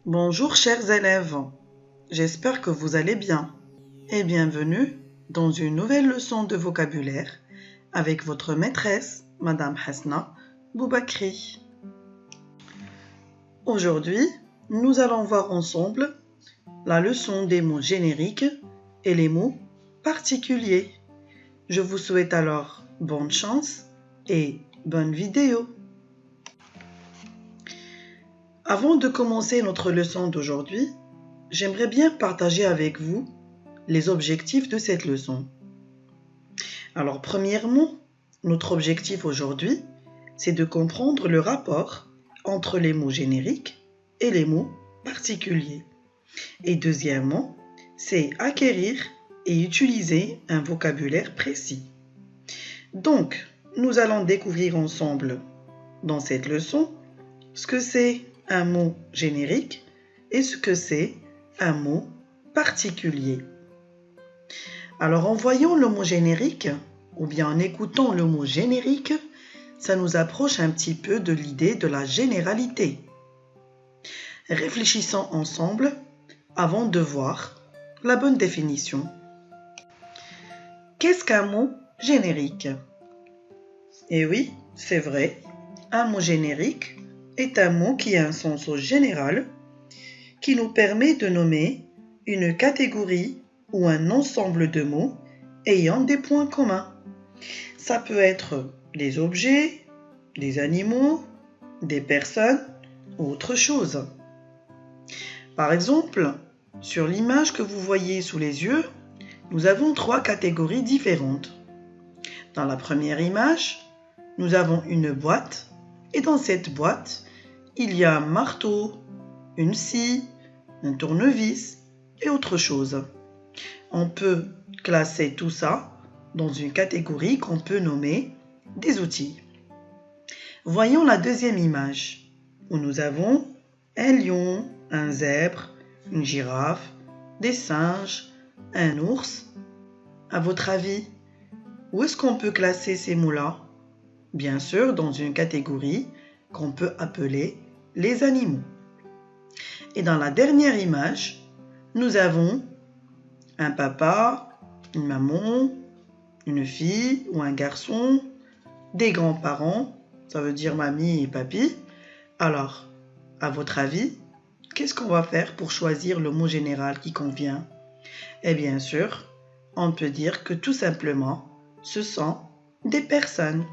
Bonjour chers élèves, j'espère que vous allez bien et bienvenue dans une nouvelle leçon de vocabulaire avec votre maîtresse, Madame Hasna Boubakri. Aujourd'hui, nous allons voir ensemble la leçon des mots génériques et les mots particuliers. Je vous souhaite alors bonne chance et bonne vidéo. Avant de commencer notre leçon d'aujourd'hui, j'aimerais bien partager avec vous les objectifs de cette leçon. Alors, premièrement, notre objectif aujourd'hui, c'est de comprendre le rapport entre les mots génériques et les mots particuliers. Et deuxièmement, c'est acquérir et utiliser un vocabulaire précis. Donc, nous allons découvrir ensemble dans cette leçon ce que c'est un mot générique et ce que c'est un mot particulier. Alors en voyant le mot générique ou bien en écoutant le mot générique, ça nous approche un petit peu de l'idée de la généralité. Réfléchissons ensemble avant de voir la bonne définition. Qu'est-ce qu'un mot générique? Eh oui, c'est vrai, un mot générique est un mot qui a un sens général, qui nous permet de nommer une catégorie ou un ensemble de mots ayant des points communs. Ça peut être des objets, des animaux, des personnes ou autre chose. Par exemple, sur l'image que vous voyez sous les yeux, nous avons 3 catégories différentes. Dans la première image, nous avons une boîte et dans cette boîte, il y a un marteau, une scie, un tournevis et autre chose. On peut classer tout ça dans une catégorie qu'on peut nommer des outils. Voyons la deuxième image où nous avons un lion, un zèbre, une girafe, des singes, un ours. À votre avis, où est-ce qu'on peut classer ces mots-là? Bien sûr, dans une catégorie qu'on peut appeler les animaux. Et dans la dernière image, nous avons un papa, une maman, une fille ou un garçon, des grands-parents, ça veut dire mamie et papy. Alors, à votre avis, qu'est-ce qu'on va faire pour choisir le mot général qui convient? Et bien sûr, on peut dire que tout simplement, ce sont des personnes.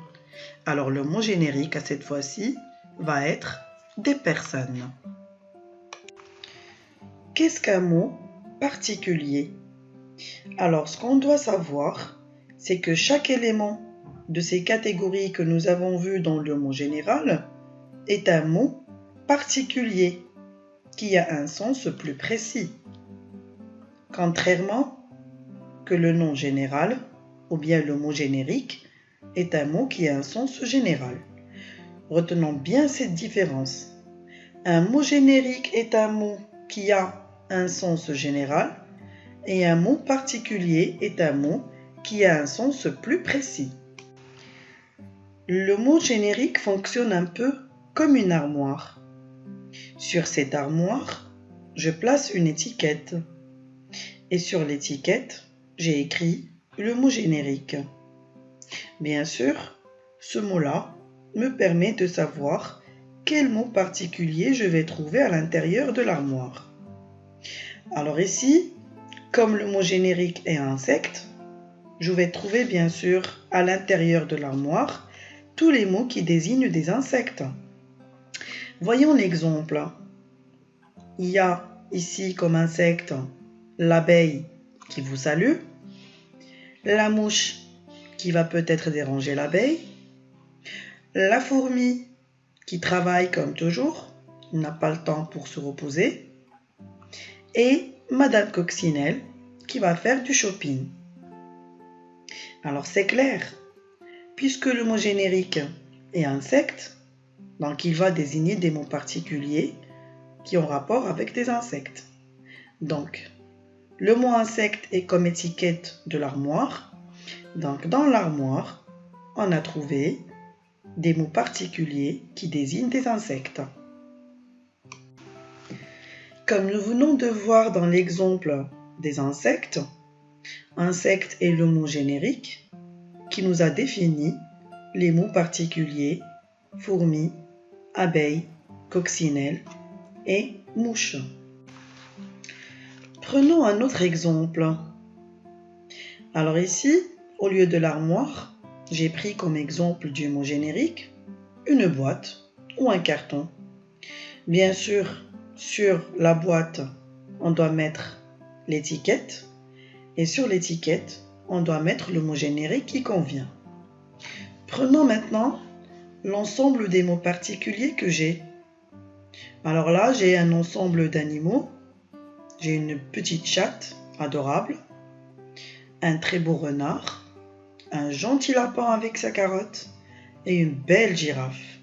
Alors le mot générique à cette fois-ci va être des personnes. Qu'est-ce qu'un mot particulier? Alors ce qu'on doit savoir, c'est que chaque élément de ces catégories que nous avons vues dans le mot général est un mot particulier qui a un sens plus précis. Contrairement que le nom général ou bien le mot générique est un mot qui a un sens général. Retenons bien cette différence. Un mot générique est un mot qui a un sens général et un mot particulier est un mot qui a un sens plus précis. Le mot générique fonctionne un peu comme une armoire. Sur cette armoire, je place une étiquette et sur l'étiquette, j'ai écrit le mot générique. Bien sûr, ce mot-là me permet de savoir quel mot particulier je vais trouver à l'intérieur de l'armoire. Alors ici, comme le mot générique est insecte, je vais trouver bien sûr à l'intérieur de l'armoire tous les mots qui désignent des insectes. Voyons l'exemple. Il y a ici comme insecte l'abeille qui vous salue, la mouche qui va peut-être déranger l'abeille, la fourmi qui travaille comme toujours, n'a pas le temps pour se reposer, et Madame Coccinelle qui va faire du shopping. Alors c'est clair, puisque le mot générique est insecte, donc il va désigner des mots particuliers qui ont rapport avec des insectes. Donc, le mot insecte est comme étiquette de l'armoire. Donc dans l'armoire, on a trouvé des mots particuliers qui désignent des insectes. Comme nous venons de voir dans l'exemple des insectes, insecte est le mot générique qui nous a défini les mots particuliers fourmi, abeille, coccinelle et mouche. Prenons un autre exemple. Alors ici, au lieu de l'armoire, j'ai pris comme exemple du mot générique une boîte ou un carton. Bien sûr, sur la boîte, on doit mettre l'étiquette et sur l'étiquette, on doit mettre le mot générique qui convient. Prenons maintenant l'ensemble des mots particuliers que j'ai. Alors là, j'ai un ensemble d'animaux. J'ai une petite chatte adorable, un très beau renard, un gentil lapin avec sa carotte et une belle girafe.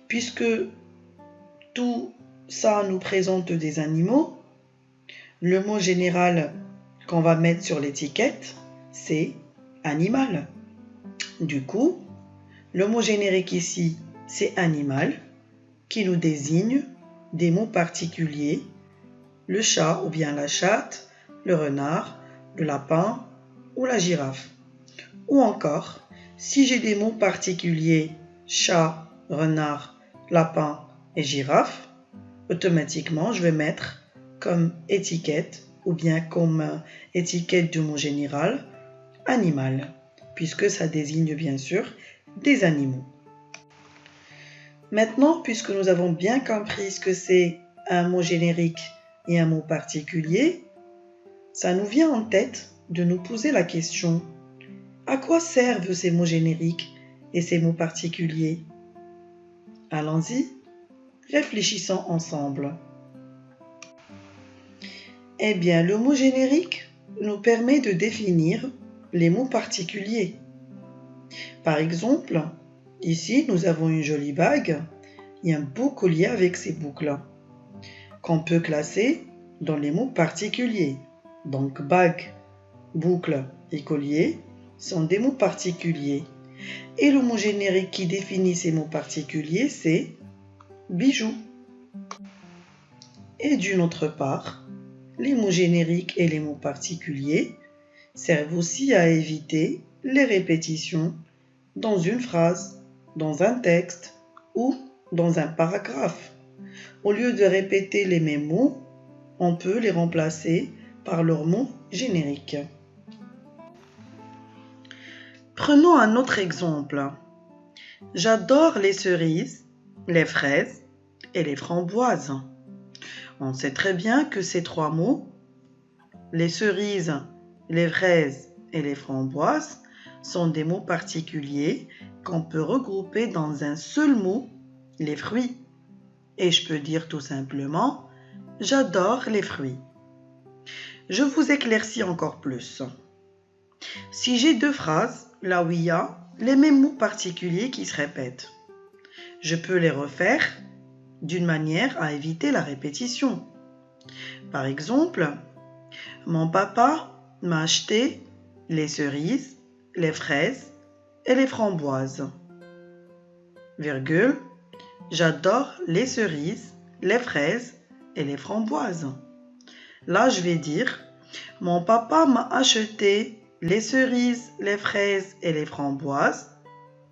Puisque tout ça nous présente des animaux, le mot général qu'on va mettre sur l'étiquette, c'est animal. Du coup, le mot générique ici, c'est animal, qui nous désigne des mots particuliers, le chat ou bien la chatte, le renard, le lapin ou la girafe. Ou encore, si j'ai des mots particuliers, chat, renard, lapin et girafe, automatiquement, je vais mettre comme étiquette ou bien comme étiquette du mot général, animal, puisque ça désigne bien sûr des animaux. Maintenant, puisque nous avons bien compris ce que c'est un mot générique et un mot particulier, ça nous vient en tête de nous poser la question: à quoi servent ces mots génériques et ces mots particuliers? Allons-y, réfléchissons ensemble. Eh bien, le mot générique nous permet de définir les mots particuliers. Par exemple, ici, nous avons une jolie bague et un beau collier avec ses boucles, qu'on peut classer dans les mots particuliers. Donc, bague, boucle et collier sont des mots particuliers. Et le mot générique qui définit ces mots particuliers, c'est bijoux. Et d'une autre part, les mots génériques et les mots particuliers servent aussi à éviter les répétitions dans une phrase, dans un texte ou dans un paragraphe. Au lieu de répéter les mêmes mots, on peut les remplacer par leurs mots génériques. Prenons un autre exemple. J'adore les cerises, les fraises et les framboises. On sait très bien que ces trois mots, les cerises, les fraises et les framboises, sont des mots particuliers qu'on peut regrouper dans un seul mot, les fruits. Et je peux dire tout simplement, j'adore les fruits. Je vous éclaircis encore plus. Si j'ai deux phrases, là où il y a les mêmes mots particuliers qui se répètent, je peux les refaire d'une manière à éviter la répétition. Par exemple, mon papa m'a acheté les cerises, les fraises et les framboises. Virgule, j'adore les cerises, les fraises et les framboises. Là, je vais dire, mon papa m'a acheté les cerises, les fraises et les framboises.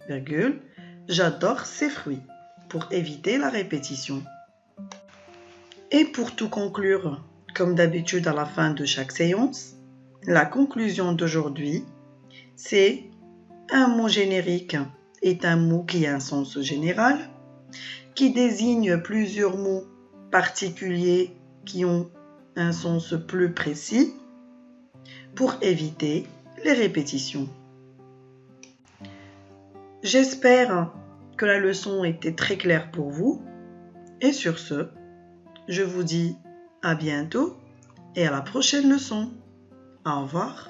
Virgule, j'adore ces fruits, pour éviter la répétition. Et pour tout conclure, comme d'habitude à la fin de chaque séance, la conclusion d'aujourd'hui, c'est un mot générique est un mot qui a un sens général, qui désigne plusieurs mots particuliers qui ont un sens plus précis pour éviter les répétitions. J'espère que la leçon était très claire pour vous et sur ce, je vous dis à bientôt et à la prochaine leçon. Au revoir.